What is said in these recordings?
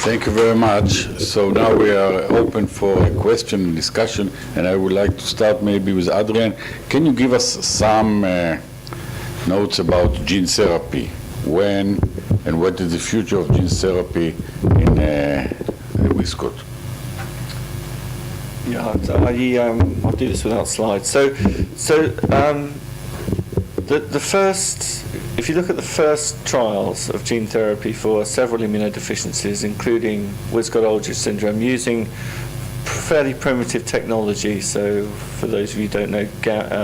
Thank you very much. So now we are open for a question and discussion, and I would like to start maybe with Adrian. Can you give us some notes about gene therapy? When and what is the future of gene therapy in Wiskott? Yeah, I'll do this without slides. The first, if you look at the first trials of gene therapy for several immunodeficiencies, including Wiskott-Aldrich syndrome, using fairly primitive technology. So for those of you who don't know,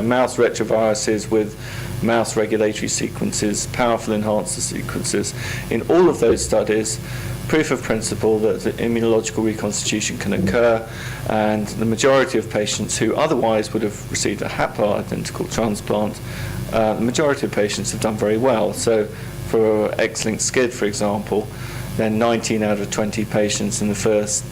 mouse retroviruses with mouse regulatory sequences, powerful enhancer sequences. In all of those studies, proof of principle that the immunological reconstitution can occur, and the majority of patients who otherwise would have received a haploidentical transplant, the majority of patients have done very well. So for X-linked SCID, for example, then 19 out of 20 patients in the first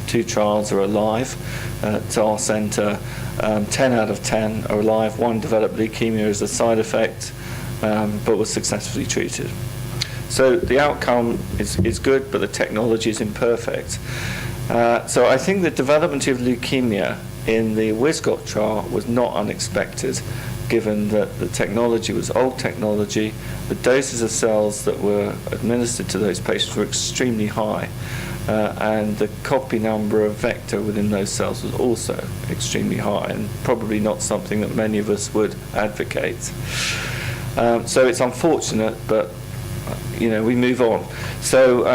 2 trials are alive at our centre. 10 out of 10 are alive. 1 developed leukemia as a side effect, but was successfully treated. So the outcome is good, but the technology is imperfect. So I think the development of leukemia in the Wiskott trial was not unexpected, given that the technology was old technology, the doses of cells that were administered to those patients were extremely high, and the copy number of vector within those cells was also extremely high, and probably not something that many of us would advocate. So it's unfortunate, but we move on. So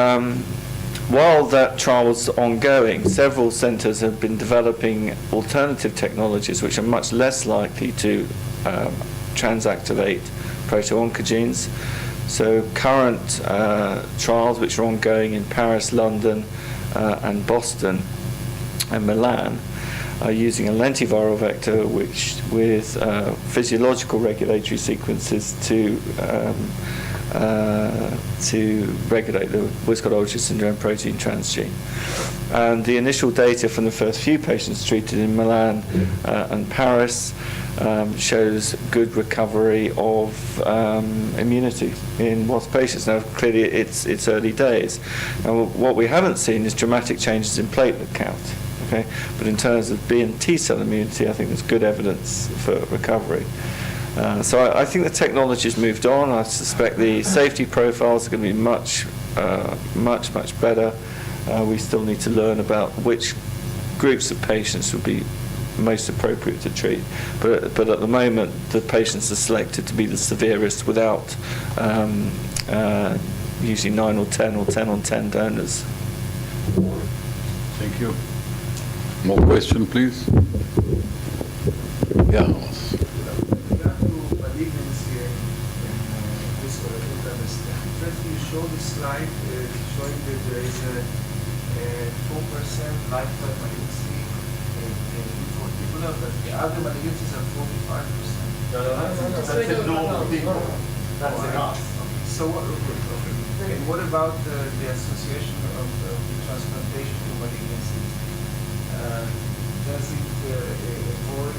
while that trial was ongoing, several centres have been developing alternative technologies which are much less likely to transactivate proto-oncogenes. So current trials which are ongoing in Paris, London, and Boston and Milan are using a lentiviral vector which with physiological regulatory sequences to regulate the Wiskott-Aldrich syndrome protein transgene. And the initial data from the first few patients treated in Milan and Paris shows good recovery of immunity in WAS patients. Now, clearly, it's early days. Now, what we haven't seen is dramatic changes in platelet count. Okay, but in terms of B and T cell immunity, I think there's good evidence for recovery. So I think the technology's moved on. I suspect the safety profiles are going to be much better. We still need to learn about which groups of patients would be most appropriate to treat. But at the moment, the patients are selected to be the severest without usually 9 or 10 or 10 on 10 donors. Thank you. More question, please? Yeah. Show the slide showing that there is a 4% lifetime malignancy for people, but the other malignancies are 45%. That's a normal thing. That's enough. So what about the association of the transplantation to malignancies? Does it avoid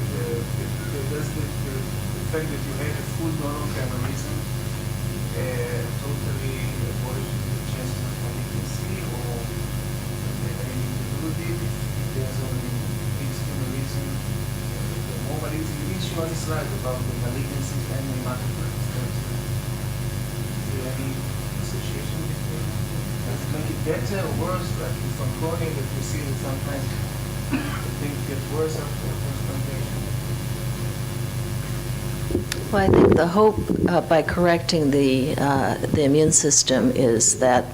does the fact that you have a full donor chimerism totally avoid the chances of malignancy, or any included if there's only fixed chimerism? The more malignancy, you didn't show on the slide about the malignancies and the hematopoietic stem cells. Is there any association between? Does it make it better or worse? Like in Fanconi, that we see that sometimes things get worse after transplantation. Well, I think the hope by correcting the immune system is that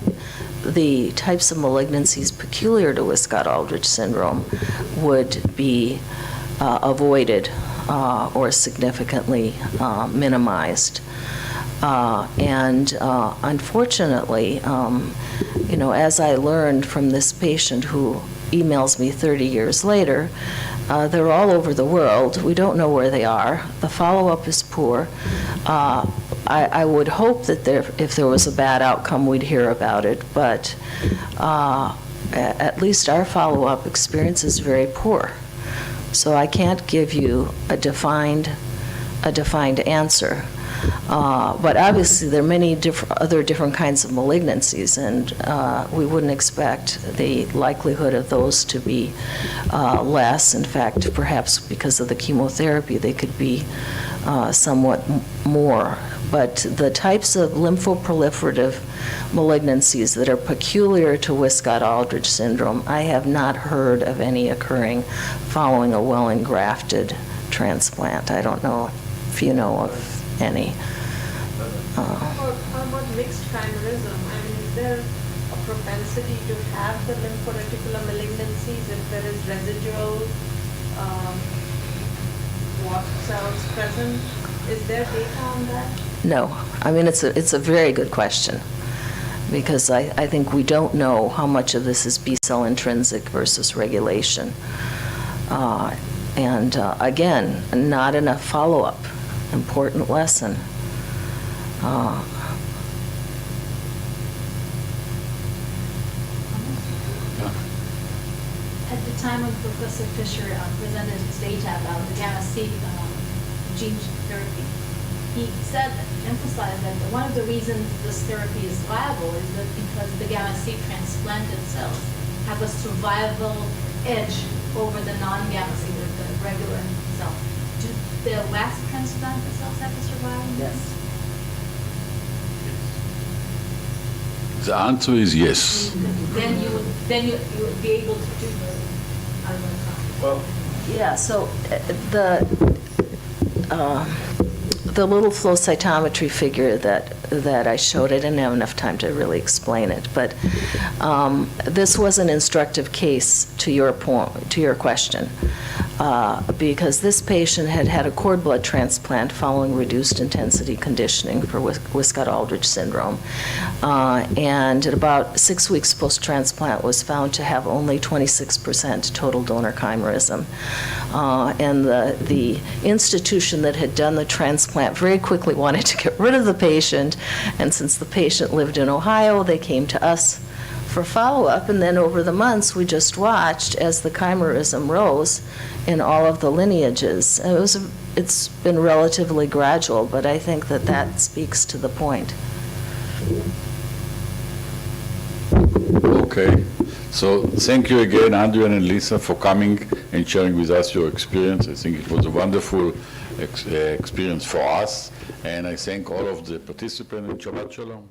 the types of malignancies peculiar to Wiskott-Aldrich syndrome would be avoided or significantly minimized. And unfortunately, as I learned from this patient who emails me 30 years later, they're all over the world. We don't know where they are. The follow-up is poor. I would hope that if there was a bad outcome, we'd hear about it, but at least our follow-up experience is very poor. So I can't give you a defined answer. But obviously, there are many other different kinds of malignancies, and we wouldn't expect the likelihood of those to be less. In fact, perhaps because of the chemotherapy, they could be somewhat more. But the types of lymphoproliferative malignancies that are peculiar to Wiskott-Aldrich syndrome, I have not heard of any occurring following a well-engrafted transplant. I don't know if you know of any. How about mixed chimerism? I mean, is there a propensity to have the lymphoreticular malignancies if there is residual wasp cells present? Is there data on that? No. I mean, it's a very good question, because I think we don't know how much of this is B-cell intrinsic versus regulation. And again, not enough follow-up. Important lesson. At the time when Professor Fisher presented his data about the gamma-C gene therapy, he emphasized that one of the reasons this therapy is viable is that because the gamma-C transplanted cells have a survival edge over the non-gamma-C, the regular cell. Do the wasp transplanted cells have to survive? Yes. The answer is yes. Then you would be able to do the other one. Well, Yeah, so the little flow cytometry figure that I showed, I didn't have enough time to really explain it, but this was an instructive case to your question, because this patient had had a cord blood transplant following reduced intensity conditioning for Wiskott-Aldrich syndrome, and at about 6 weeks post-transplant was found to have only 26% total donor chimerism. And the institution that had done the transplant very quickly wanted to get rid of the patient, and since the patient lived in Ohio, they came to us for follow-up, and then over the months, we just watched as the chimerism rose in all of the lineages. It's been relatively gradual, but I think that speaks to the point. Okay. So thank you again, Adrian and Lisa, for coming and sharing with us your experience. I think it was a wonderful experience for us, and I thank all of the participants, and Shabbat Shalom.